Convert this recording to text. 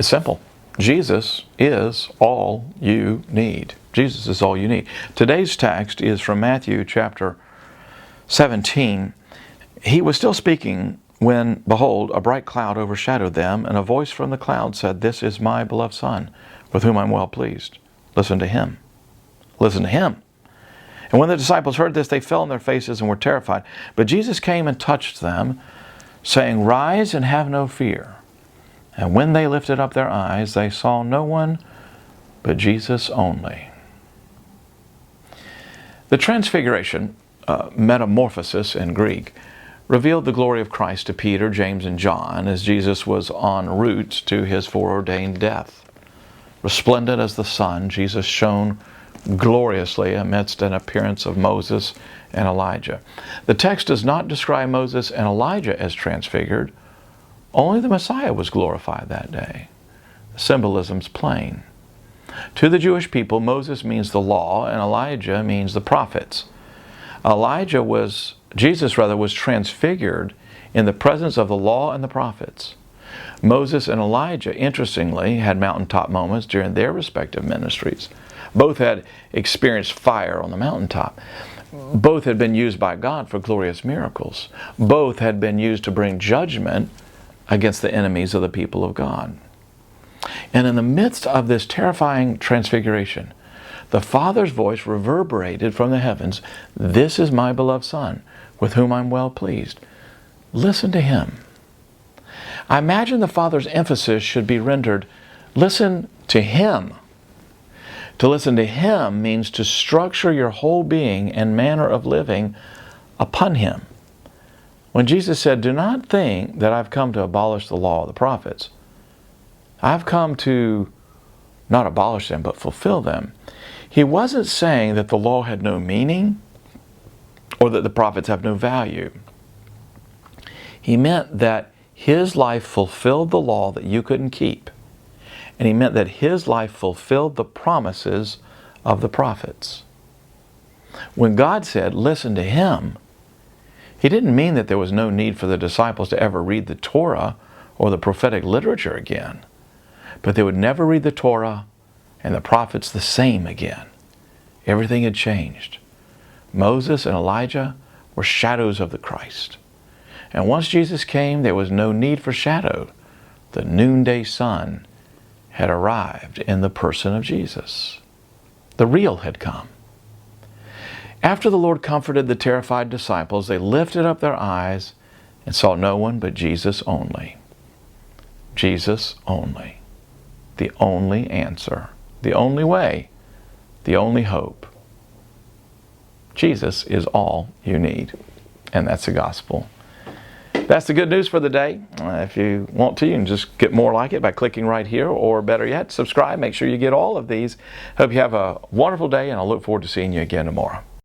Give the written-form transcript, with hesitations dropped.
It's simple. Jesus is all you need. Jesus is all you need. Today's text is from Matthew chapter 17. He was still speaking when, behold, a bright cloud overshadowed them, and a voice from the cloud said, "This is my beloved Son, with whom I'm well pleased. Listen to him." Listen to him. And when the disciples heard this, they fell on their faces and were terrified. But Jesus came and touched them, saying, "Rise and have no fear." And when they lifted up their eyes, they saw no one but Jesus only. The Transfiguration, metamorphosis in Greek, revealed the glory of Christ to Peter, James, and John as Jesus was en route to his foreordained death. Resplendent as the sun, Jesus shone gloriously amidst an appearance of Moses and Elijah. The text does not describe Moses and Elijah as transfigured. Only the Messiah was glorified that day. The symbolism's plain. To the Jewish people, Moses means the law and Elijah means the prophets. Jesus was transfigured in the presence of the law and the prophets. Moses and Elijah, interestingly, had mountaintop moments during their respective ministries. Both had experienced fire on the mountaintop. Both had been used by God for glorious miracles. Both had been used to bring judgment against the enemies of the people of God. And in the midst of this terrifying transfiguration, the Father's voice reverberated from the heavens, "This is my beloved Son, with whom I'm well pleased. Listen to him." I imagine the Father's emphasis should be rendered, listen to him. To listen to him means to structure your whole being and manner of living upon him. When Jesus said, "Do not think that I've come to abolish the law of the prophets. I've come to not abolish them, but fulfill them," he wasn't saying that the law had no meaning or that the prophets have no value. He meant that his life fulfilled the law that you couldn't keep. And he meant that his life fulfilled the promises of the prophets. When God said, "Listen to him," he didn't mean that there was no need for the disciples to ever read the Torah or the prophetic literature again. But they would never read the Torah and the prophets the same again. Everything had changed. Moses and Elijah were shadows of the Christ. And once Jesus came, there was no need for shadow. The noonday sun had arrived in the person of Jesus. The real had come. After the Lord comforted the terrified disciples, they lifted up their eyes and saw no one but Jesus only. Jesus only. The only answer. The only way. The only hope. Jesus is all you need. And that's the gospel. That's the good news for the day. If you want to, you can just get more like it by clicking right here, or better yet, subscribe. Make sure you get all of these. Hope you have a wonderful day, and I look forward to seeing you again tomorrow.